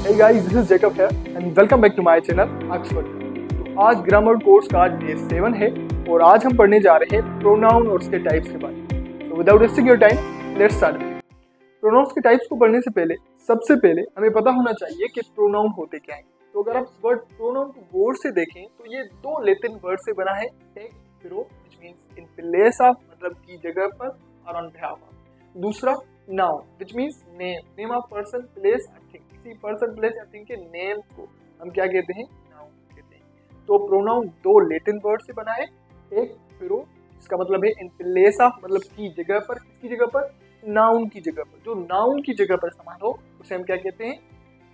Hey guys, this is Jacob here and welcome back to my channel Oxford। तो आज grammar course का day 7 है और आज हम पढ़ने जा रहे हैं प्रोनाउन और उसके टाइप्स के बारे में। तो without wasting your time let's start. Pronouns के टाइप्स को पढ़ने से पहले सबसे पहले हमें पता होना चाहिए कि प्रोनाउन होते क्या हैं। तो अगर आप वर्ड प्रोनाउन को गौर से देखें तो ये दो लैटिन वर्ड से बना है। एक pro which means in place of, मतलब की जगह पर और ऑन बिहाफ ऑफ। दूसरा noun which means name of person, place, thing. किसी पर्सन, प्लेस या थिंग के नेम को हम क्या कहते हैं? नाउन कहते हैं। तो प्रोनाउन दो लैटिन वर्ड से बना है। एक प्रो इसका मतलब है इन प्लेस ऑफ, मतलब की जगह पर। किसकी जगह पर? नाउन की जगह पर। जो नाउन की जगह पर इस्तेमाल हो उसे हम क्या कहते हैं?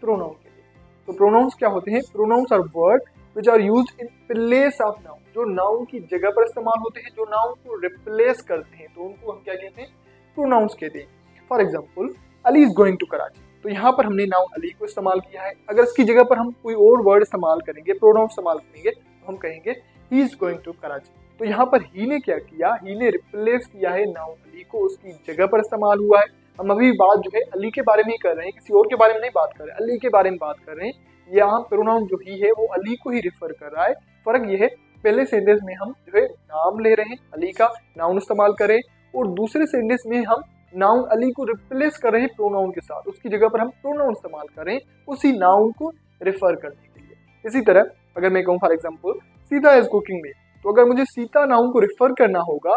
प्रोनाउन कहते हैं। तो प्रोनाउंस क्या होते हैं? Pronouns are word which are used in place of noun, जो नाउन की जगह पर इस्तेमाल होते हैं, जो नाउन को रिप्लेस करते हैं, तो उनको हम क्या कहते हैं? प्रोनाउंस कहते हैं। For example, Ali is going to Karachi. तो यहाँ पर हमने नाउन अली को इस्तेमाल किया है। अगर इसकी जगह पर हम कोई और वर्ड इस्तेमाल करेंगे, प्रोनाउन इस्तेमाल करेंगे, तो हम कहेंगे he is going to Karachi. तो यहाँ पर ही ने क्या किया? ही ने रिप्लेस किया है नाउन अली को, उसकी जगह पर इस्तेमाल हुआ है। हम अभी बात जो है अली के बारे में ही कर रहे हैं, किसी और के बारे में नहीं बात कर रहे हैं, अली के बारे में बात कर रहे हैं। यहाँ प्रोनाउन जो ही है वो अली को ही रिफर कर रहा है। फर्क यह है, पहले सेंटेंस में हम जो है नाम ले रहे हैं, अली का नाउन इस्तेमाल करें, और दूसरे सेंटेंस में हम नाउन अली को रिप्लेस कर रहे हैं प्रोनाउन के साथ, उसकी जगह पर हम प्रोनाउन इस्तेमाल कर रहे हैं उसी नाउन को रिफर करने के लिए। इसी तरह अगर मैं कहूँ for example Sita is cooking meal, तो अगर मुझे सीता नाउन को रिफर करना होगा,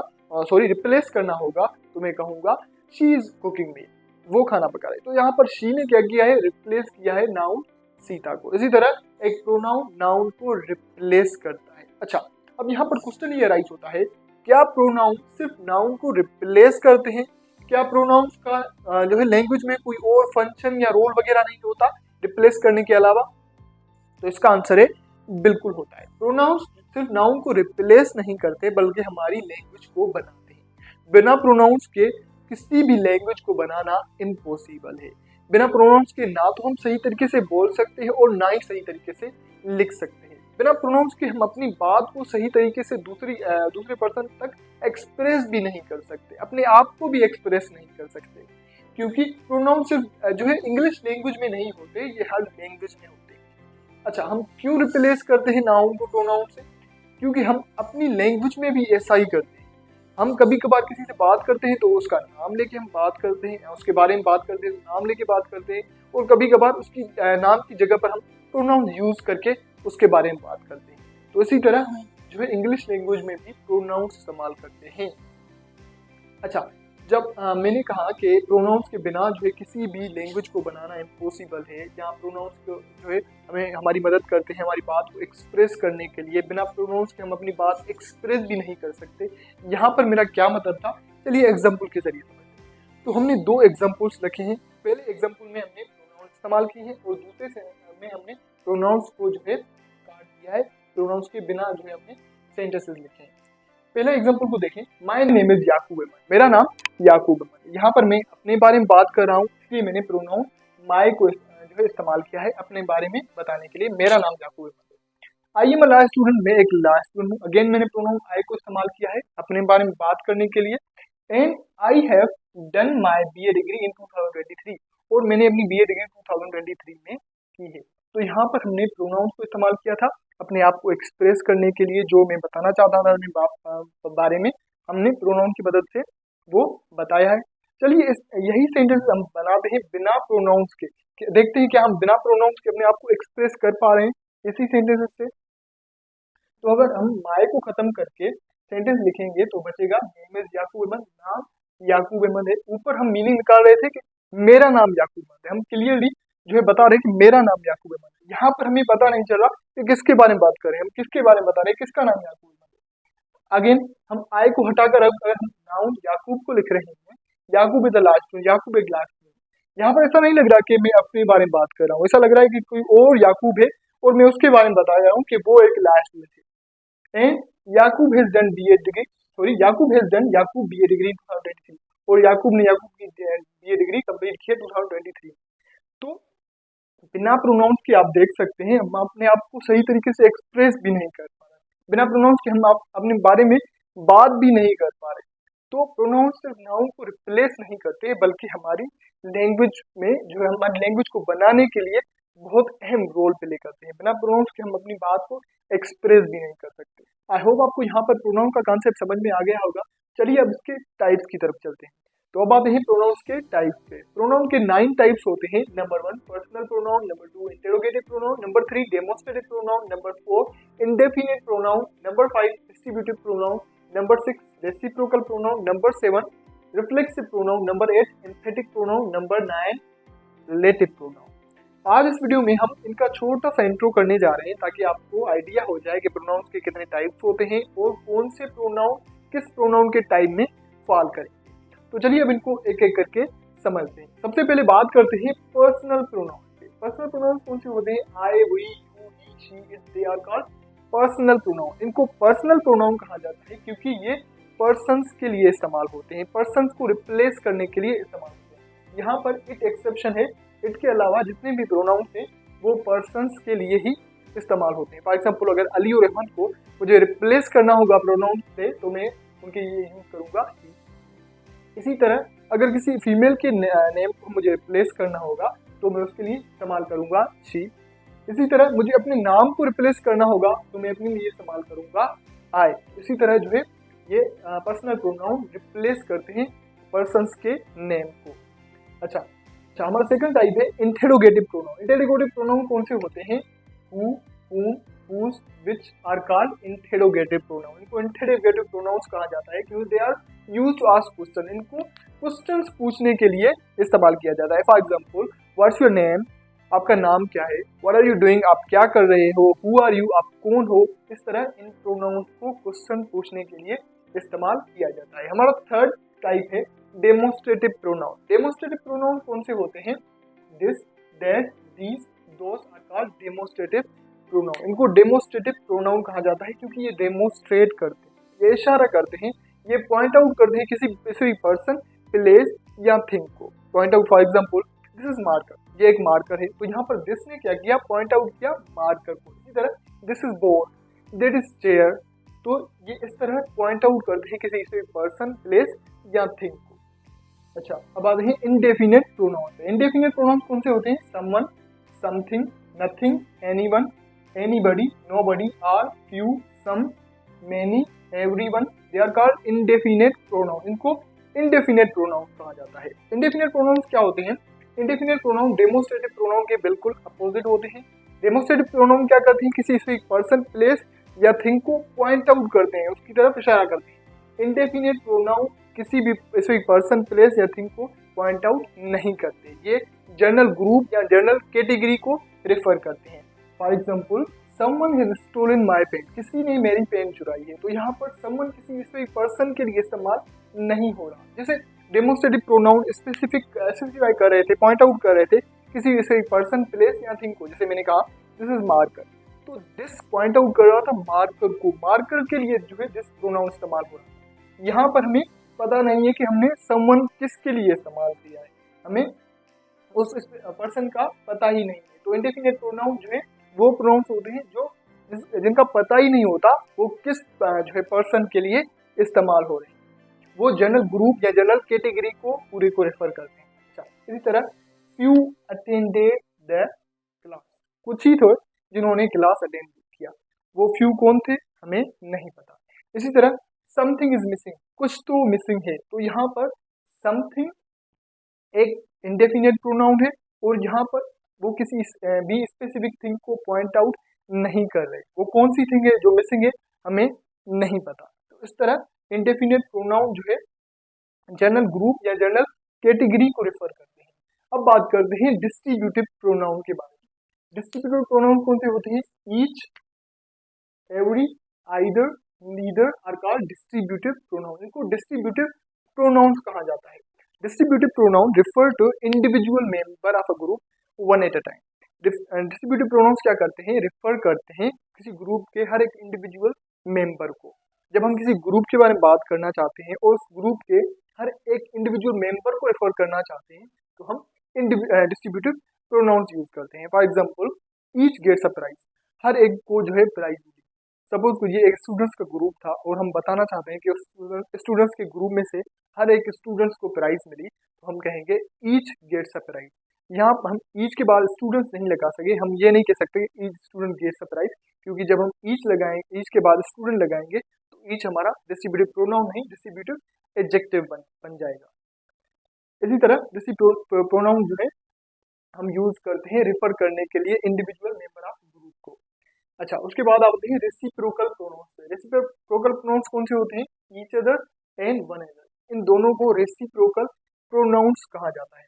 रिप्लेस करना होगा, तो मैं कहूँगा शी इज कुकिंग मील, वो खाना पका रही। तो यहाँ पर शी ने क्या किया है? रिप्लेस किया है नाउन सीता को। इसी तरह एक प्रोनाउन नाउन को रिप्लेस करता है। अच्छा, अब यहाँ पर क्वेश्चन ये राइज होता है, क्या प्रोनाउन सिर्फ नाउन को रिप्लेस करते हैं? क्या प्रोनाउंस का जो है लैंग्वेज में कोई और फंक्शन या रोल वगैरह नहीं होता रिप्लेस करने के अलावा? तो इसका आंसर है बिल्कुल होता है। प्रोनाउंस सिर्फ नाउन को रिप्लेस नहीं करते बल्कि हमारी लैंग्वेज को बनाते हैं। बिना प्रोनाउंस के किसी भी लैंग्वेज को बनाना इम्पॉसिबल है। बिना प्रोनाउंस के ना तो हम सही तरीके से बोल सकते हैं और ना ही सही तरीके से लिख सकते हैं। बिना प्रोनाउंस के हम अपनी बात को सही तरीके से दूसरे पर्सन तक एक्सप्रेस भी नहीं कर सकते, अपने आप को भी एक्सप्रेस नहीं कर सकते, क्योंकि प्रोनाउंस सिर्फ जो है इंग्लिश लैंग्वेज में नहीं होते, ये हर लैंग्वेज में होते हैं। अच्छा, हम क्यों रिप्लेस करते हैं नाउन को प्रोनाउन से? क्योंकि हम अपनी लैंग्वेज में भी ऐसा ही करते हैं। हम कभी कभार किसी से बात करते हैं तो उसका नाम लेके हम बात करते हैं, उसके बारे में बात करते हैं तो नाम लेके बात करते हैं, और कभी कभार उसकी नाम की जगह पर हम प्रोनाउन यूज करके उसके बारे में बात करते हैं। तो इसी तरह हम जो है इंग्लिश लैंग्वेज में भी प्रोनाउंस इस्तेमाल करते हैं। अच्छा, जब मैंने कहा कि प्रोनाउंस के बिना जो है किसी भी लैंग्वेज को बनाना इम्पॉसिबल है, जहाँ प्रोनाउंस को जो है हमें हमारी मदद करते हैं हमारी बात को एक्सप्रेस करने के लिए, बिना प्रोनाउंस के हम अपनी बात एक्सप्रेस भी नहीं कर सकते। यहाँ पर मेरा क्या मतलब था, चलिए एग्जाम्पल के जरिए समझते हैं। तो हमने दो एग्जाम्पल्स रखे हैं। पहले एग्जाम्पल में हमने प्रोनाउंस इस्तेमाल किए हैं और दूसरे में हमने प्रोनाउंस को जो है काट दिया है, प्रोनाउंस के बिना जो है हमने सेंटेंसेस लिखे हैं। पहले एग्जांपल को देखें, माय नेम इज याकूब अहमद, मेरा नाम याकूब अहमद। यहाँ पर मैं अपने बारे में बात कर रहा हूँ, इसलिए मैंने प्रोनाउन माय को जो है इस्तेमाल किया है अपने बारे में बताने के लिए। मेरा नाम याकूब अहमद है। I am a law student, मैं एक लॉ स्टूडेंट हूँ। अगेन मैंने प्रोनाउन आई को इस्तेमाल किया है अपने बारे में बात करने के लिए। And I have done my BA degree in 2023, और मैंने अपनी BA डिग्री 2023 में की है। तो यहाँ पर हमने प्रोनाउंस को इस्तेमाल किया था अपने आप को एक्सप्रेस करने के लिए, जो मैं बताना चाहता था अपने बारे में, हमने प्रोनाउन की मदद से वो बताया है। चलिए यही सेंटेंस हम बनाते हैं बिना प्रोनाउंस के, देखते हैं क्या हम बिना प्रोनाउंस के अपने आप को एक्सप्रेस कर पा रहे हैं इसी सेंटेंस से। तो अगर हम माय को खत्म करके सेंटेंस लिखेंगे तो बचेगा नेम इज याकूब अहमद, नाम याकूब अहमद है। ऊपर हम मीनिंग निकाल रहे थे कि मेरा नाम याकूब अहमद है, हम क्लियरली जो है बता रहे हैं कि मेरा नाम याकूब अहमद है। यहाँ पर हमें पता नहीं चल रहा कि किसके बारे में बात कर रहे हैं, हम किसके बारे में बता रहे हैं, किसका नाम याकूब अहमद है। अगेन हम आई को हटाकर अगर हम नाउन याकूब को लिख रहे हैं, याकूब इज द लास्ट, याकूब एक लास्ट। यहाँ पर ऐसा नहीं लग रहा कि मैं अपने बारे में बात कर रहा हूँ, ऐसा लग रहा है कि कोई और याकूब है और मैं उसके बारे में बता रहा हूँ कि वो एक लास्ट में थे। And Yakub has done BA degree, Yakub has done Yakub BA degree in 2023, और याकूब ने याकूब की BA डिग्री कंप्लीट की है 2023। तो बिना प्रोनाउंस के आप देख सकते हैं हम अपने आप को सही तरीके से एक्सप्रेस भी नहीं कर पा रहे, बिना प्रोनाउंस के हम अपने बारे में बात भी नहीं कर पा रहे। तो प्रोनाउंस सिर्फ नाउन को रिप्लेस नहीं करते बल्कि हमारी लैंग्वेज में जो है हमारी लैंग्वेज को बनाने के लिए बहुत अहम रोल प्ले करते हैं। बिना प्रोनाउंस के हम अपनी बात को एक्सप्रेस भी नहीं कर सकते। आई होप आपको यहाँ पर प्रोनाउन का कॉन्सेप्ट समझ में आ गया होगा। चलिए अब इसके टाइप्स की तरफ चलते हैं। तो अब आते हैं प्रोनाउंस के टाइप्स पे। प्रोनाउन के 9 टाइप्स होते हैं। Number 1 personal pronoun, number 2 interrogative pronoun, number 3 demonstrative pronoun, number 4 indefinite pronoun, number 5 distributive pronoun, number 6 reciprocal pronoun, number 7 reflexive pronoun, number 8 emphatic pronoun, number 9 relative pronoun. आज इस video में हम इनका छोटा सा इंट्रो करने जा रहे हैं ताकि आपको आइडिया हो जाए कि प्रोनाउंस के कितने टाइप्स होते हैं और कौन से प्रोनाउन किस प्रोनाउन के टाइप में फॉल करें। तो चलिए अब इनको एक एक करके समझते हैं। सबसे पहले बात करते हैं पर्सनल प्रोनाउन पे। पर्सनल प्रोनाउन कौन से होते हैं? I, we, you, he, she, it, they are called personal pronoun. इनको पर्सनल प्रोनाउन कहा जाता है क्योंकि ये पर्सन्स के लिए इस्तेमाल होते हैं, पर्सन्स को रिप्लेस करने के लिए इस्तेमाल होते हैं। यहाँ पर इट एक्सेप्शन है। इट के अलावा जितने भी प्रोनाउंस हैं वो पर्सन्स के लिए ही इस्तेमाल होते हैं। फॉर एग्जाम्पल अगर अली और रहमान को मुझे रिप्लेस करना होगा प्रोनाउन से तो मैं उनके ये यूज करूंगा ही। इसी तरह अगर किसी फीमेल के नेम को मुझे रिप्लेस करना होगा तो मैं उसके लिए इस्तेमाल करूंगा शी। इसी तरह मुझे अपने नाम को रिप्लेस करना होगा तो मैं अपने लिए इस्तेमाल करूंगा आई। इसी तरह जो है ये पर्सनल प्रोनाउन रिप्लेस करते हैं पर्सन्स के नेम को। अच्छा, हमारा सेकंड टाइप है इंटेरोगेटिव प्रोनाउन। इंटेरोगेटिव प्रोनाउन कौन से होते हैं? Who, whom, whose, which are called interrogative pronoun। इनको इंटेरोगेटिव प्रोनाउंस कहा जाता है क्योंकि they are used to ask question. इनको क्वेश्चंस पूछने के लिए इस्तेमाल किया जाता है। For example what's your name, आपका नाम क्या है? व्हाट आर यू डूइंग, आप क्या कर रहे हो? हु आर यू, आप कौन हो? इस तरह इन प्रोनाउंस को क्वेश्चन पूछने के लिए इस्तेमाल किया जाता है। हमारा थर्ड टाइप है डेमोस्ट्रेटिव प्रोनाउन। डेमोस्ट्रेटिव प्रोनाउन कौन से होते हैं? This, that, these, those are called demonstrative pronoun. इनको डेमोस्ट्रेटिव प्रोनाउन कहा जाता है क्योंकि ये डेमोस्ट्रेट करते हैं, ये इशारा करते हैं, ये पॉइंट आउट करते हैं किसी स्पेसिफिक पर्सन, प्लेस या थिंग को point out. For example this is marker, ये एक मार्कर है तो यहाँ पर दिस ने क्या किया? पॉइंट आउट किया मार्कर को। इसी तरह this is board, that is chair, तो ये इस तरह पॉइंट आउट करते हैं किसी स्पेसिफिक पर्सन, प्लेस या थिंग को। अच्छा, अब आते हैं इंडेफिनिट प्रोनाउन। इंडेफिनिट प्रोनाउन कौन से होते हैं? Someone, something, nothing, anyone, anybody, nobody, all, few, some, many, everyone, they are called indefinite pronoun. इनको इंडेफिनिट प्रोनाउन कहा जाता है। इंडेफिनिट प्रोनाउंस क्या होते हैं? इंडेफिनिट प्रोनाउन डेमोस्ट्रेटिव प्रोनाउन के बिल्कुल अपोजिट होते हैं। डेमोस्ट्रेटिव प्रोनाउन क्या करते हैं? किसी स्पेसिफिक पर्सन, प्लेस या थिंग को पॉइंट आउट करते हैं, उसकी तरफ इशारा करते हैं। इंडेफिनिट प्रोनाउन किसी भी स्पेसिफिक पर्सन, प्लेस या थिंग को पॉइंट आउट नहीं करते। ये जनरल ग्रुप या जनरल कैटेगरी को रेफर करते हैं। For example someone has stolen my pen, किसी ने मेरी पेन चुराई है। तो यहाँ पर समवन किसी स्पेसिफिक पर्सन के लिए इस्तेमाल नहीं हो रहा। जैसे डेमोस्ट्रेटिव प्रोनाउन स्पेसिफाई कर रहे थे, पॉइंट आउट कर रहे थे किसी स्पेसिफिक पर्सन, प्लेस या थिंग को। जैसे मैंने कहा दिस इज मार्कर, तो दिस पॉइंट आउट कर रहा था मार्कर को, मार्कर के लिए जो है दिस प्रोनाउन इस्तेमाल हो रहा है। यहाँ पर हमें पता नहीं है कि हमने समवन किसके लिए इस्तेमाल किया है, हमें उस पर्सन का पता ही नहीं है। तो इंडेफिनिट प्रोनाउन जो है वो प्रोनाउंस होते हैं जो जिनका पता ही नहीं होता वो किस जो है पर्सन के लिए इस्तेमाल हो रहे हैं। वो जनरल ग्रुप या जनरल कैटेगरी को पूरे को रेफर करते हैं। अच्छा, इसी तरह फ्यू अटेंडेड द क्लास, कुछ ही थे जिन्होंने क्लास अटेंड किया। वो फ्यू कौन थे हमें नहीं पता। इसी तरह समथिंग इज मिसिंग, कुछ तो मिसिंग है। तो यहाँ पर समथिंग एक इंडेफिनिट प्रोनाउन है और यहाँ पर वो किसी भी स्पेसिफिक थिंग को पॉइंट आउट नहीं कर रहे। वो कौन सी थिंग है जो मिसिंग है हमें नहीं पता। तो इस तरह इंडेफिनिट प्रोनाउन जो है जनरल ग्रुप या जनरल कैटेगरी को रेफर करते हैं। अब बात करते हैं डिस्ट्रीब्यूटिव प्रोनाउन के बारे में। डिस्ट्रीब्यूटिव प्रोनाउन कौन से होते हैं? Each, every, either, neither are called distributive pronoun. इनको डिस्ट्रीब्यूटिव प्रोनाउंस कहा जाता है। Distributive pronoun refer to individual member of a group one at a time. Distributive pronouns क्या करते हैं? रिफर करते हैं किसी ग्रुप के हर एक इंडिविजुअल मेंबर को। जब हम किसी ग्रुप के बारे में बात करना चाहते हैं और उस ग्रुप के हर एक इंडिविजुअल मेंबर को रेफर करना चाहते हैं तो हम डिस्ट्रीब्यूटिव प्रोनाउंस यूज करते हैं। For example each gets a prize, हर एक को जो है प्राइज मिली। सपोज कीजिए एक स्टूडेंट्स का ग्रुप था और हम बताना चाहते हैं कि स्टूडेंट्स के ग्रुप में से हर एक स्टूडेंट्स को प्राइज मिली, तो हम कहेंगे ईच गेट्स अ प्राइज, यहाँ हम ईच के बाद स्टूडेंट्स नहीं लगा सके, हम ये नहीं कह सकते कि each student gets a prize, क्योंकि जब हम ईच लगाएंगे, ईच के बाद स्टूडेंट लगाएंगे तो ईच हमारा डिस्ट्रीब्यूटिव प्रोनाउन नहीं, डिस्ट्रीब्यूटिव एडजेक्टिव बन जाएगा। इसी तरह डिस्ट्रीब्यूटिव प्रोनाउन जो है हम यूज करते हैं रेफर करने के लिए इंडिविजुअल मेंबर ऑफ ग्रुप को। अच्छा, उसके बाद आप देखिए रेसिप्रोकल प्रोनाउंस। रेसिप्रोकल प्रोनाउंस कौन से होते हैं? Each other and one other. इन दोनों को रेसिप्रोकल प्रोनाउंस कहा जाता है।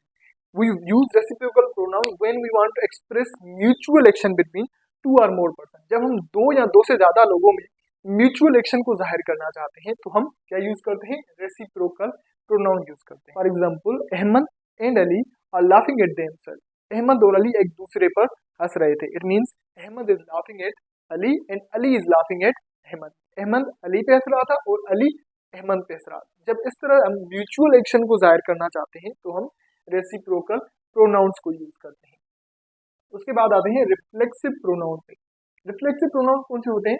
We use reciprocal pronoun when we want to express mutual action between two or more person। जब हम दो या दो से ज्यादा लोगों में म्यूचुअल एक्शन को जाहिर करना चाहते हैं तो हम क्या यूज करते हैं? रेसिप्रोकल प्रोनाउन यूज करते हैं। For example, Ahmad and Ali are laughing at themself. Ahmad और अली एक दूसरे पर हंस रहे थे। It means Ahmad is laughing at Ali and Ali is laughing at Ahmad. Ahmad Ali पे हंस रहा था और अली अहमद पे हंस रहा था। जब इस तरह हम म्यूचुअल एक्शन को जाहिर करना चाहते हैं तो हम रेसिप्रोकल प्रोनाउंस को यूज करते हैं। उसके बाद आते हैं रिफ्लेक्सिव प्रोनाउन पे। रिफ्लेक्सिव प्रोनाउन कौन से होते हैं?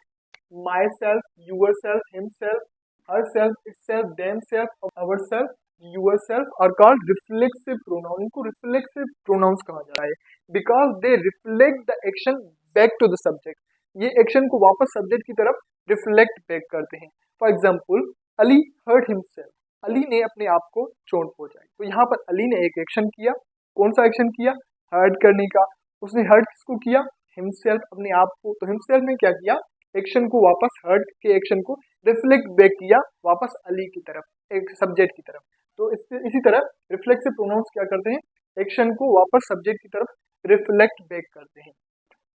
Myself, yourself, himself, herself, itself, themselves, ourself, yourself are called reflexive pronoun. इनको रिफ्लेक्सिव प्रोनाउंस कहा जाता है because they reflect the action back to the subject. ये एक्शन को वापस सब्जेक्ट की तरफ रिफ्लेक्ट बैक करते हैं। For example, Ali hurt himself. Ali ने अपने आप को चोट पहुंचाई। तो यहाँ पर अली ने एक एक्शन किया। कौन सा एक्शन किया? हर्ट करने का। उसने हर्ट किसको किया? हिमसेल्फ, अपने आप को। तो हिमसेल्फ ने क्या किया? एक्शन को वापस, हर्ट के एक्शन को रिफ्लेक्ट बैक किया वापस अली की तरफ, एक सब्जेक्ट की तरफ। तो इसी तरह रिफ्लेक्सिव प्रोनाउंस क्या करते हैं? एक्शन को वापस सब्जेक्ट की तरफ रिफ्लेक्ट बैक करते हैं।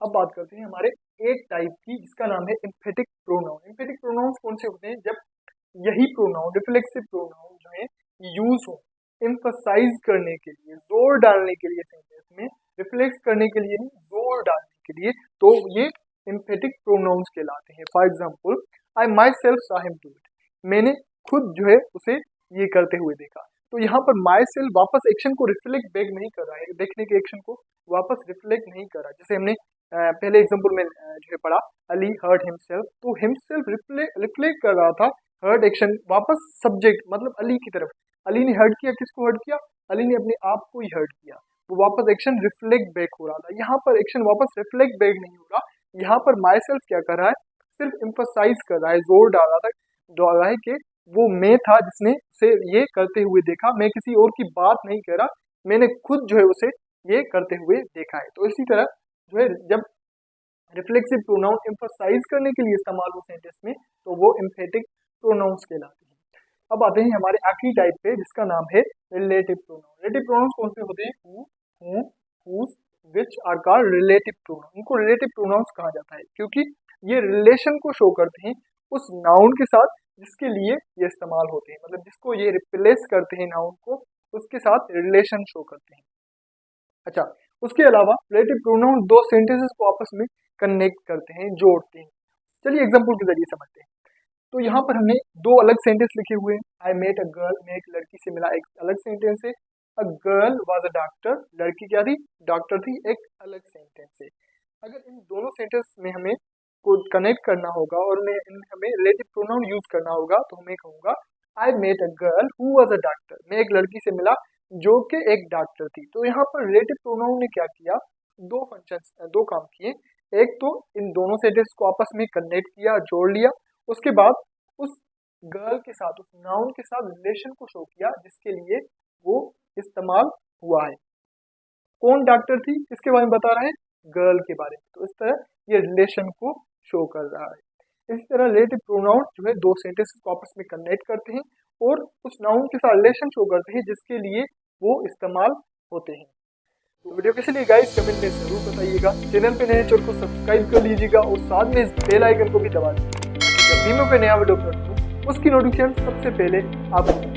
अब बात करते हैं हमारे एक टाइप की जिसका नाम है एम्फेटिक प्रोनाउन। एम्फेटिक प्रोनाउंस कौन से होते हैं? जब यही प्रोनाउन, रिफ्लेक्सिव प्रोनाउन जो है यूज हो एम्फसाइज करने के लिए, जोर डालने के लिए सेंटेंस में, रिफ्लेक्स करने के लिए नहीं, जोर डालने के लिए, तो ये एम्फेटिक प्रोनाउंस कहलाते हैं। For example, I my self saw him do it. मैंने खुद जो है उसे ये करते हुए देखा। तो यहाँ पर माई सेल्फ वापस एक्शन को रिफ्लेक्ट बैक नहीं कर रहा है, देखने के एक्शन को वापस रिफ्लेक्ट नहीं कर रहा। जैसे हमने पहले एग्जाम्पल में जो है पढ़ा, अली हर्ट हिमसेल्फ, तो हिमसेल्फ रिफ्लेक्ट कर रहा था हर्ट एक्शन वापस सब्जेक्ट मतलब अली की तरफ। अली ने हर्ट किया, किसको हर्ट किया? अली ने अपने आप को ही हर्ट किया। वो वापस एक्शन रिफ्लेक्ट बैक हो रहा था। यहाँ पर एक्शन वापस रिफ्लेक्ट बैक नहीं हो रहा। यहाँ पर माई सेल्फ क्या कर रहा है? सिर्फ एम्फसाइज कर रहा है, जोर डाल रहा है कि वो मैं था जिसने उसे ये करते हुए देखा। मैं किसी और की बात नहीं कर रहा, मैंने खुद जो है उसे ये करते हुए देखा है। तो इसी तरह जो है जब रिफ्लेक्सिव प्रोनाउन एम्फसाइज करने के लिए इस्तेमाल हो सेंटेंस में तो वो एम्फेटिक प्रोनाउंस कहलाते हैं। अब आते हैं हमारे आखिरी टाइप पे जिसका नाम है रिलेटिव प्रोनाउन। रिलेटिव प्रोनाउंस कौन से होते हैं? Who, whom, whose, which are called relative pronoun. इनको रिलेटिव प्रोनाउंस कहा जाता है क्योंकि ये रिलेशन को शो करते हैं उस नाउन के साथ जिसके लिए ये इस्तेमाल होते हैं, मतलब जिसको ये रिप्लेस करते हैं नाउन को, उसके साथ रिलेशन शो करते हैं। अच्छा, उसके अलावा रिलेटिव प्रोनाउन दो सेंटेंसेस को आपस में कनेक्ट करते हैं, जोड़ते हैं। चलिए एग्जांपल के जरिए समझते हैं। तो यहाँ पर हमने दो अलग सेंटेंस लिखे हुए हैं। आई मेट अ गर्ल, मैं एक लड़की से मिला, एक अलग सेंटेंस है। A girl was a doctor, लड़की क्या थी? डॉक्टर थी, एक अलग सेंटेंस है। अगर इन दोनों सेंटेंस में हमें को कनेक्ट करना होगा और हमें रिलेटिव प्रोनाउन यूज करना होगा तो मैं कहूँगा I met a girl who was a doctor. मैं एक लड़की से मिला जो कि एक डॉक्टर थी। तो यहाँ पर रिलेटिव प्रोनाउन ने क्या किया? दो काम किए। एक तो इन दोनों सेंटेंस को आपस में कनेक्ट किया, जोड़ लिया। उसके बाद उस गर्ल के साथ, उस नाउन के साथ रिलेशन को शो किया जिसके लिए वो इस्तेमाल हुआ है। कौन डॉक्टर थी? किसके बारे में बता रहा है? गर्ल के बारे में। तो इस तरह ये रिलेशन को शो कर रहा है। इसी तरह रिलेटिव प्रोनाउन जो है दो सेंटेंसेस को आपस में कनेक्ट करते हैं और उस नाउन के साथ रिलेशन शो करते हैं जिसके लिए वो इस्तेमाल होते हैं। तो वीडियो कैसे लगी गाइस कमेंट में जरूर बताइएगा। चैनल पे नए चैनल को सब्सक्राइब कर लीजिएगा और साथ में इस बेल आइकन को भी दबा दीजिएगा ताकि जब भी मैं कोई नया वीडियो अपलोड करूं उसकी नोटिफिकेशन सबसे पहले आपको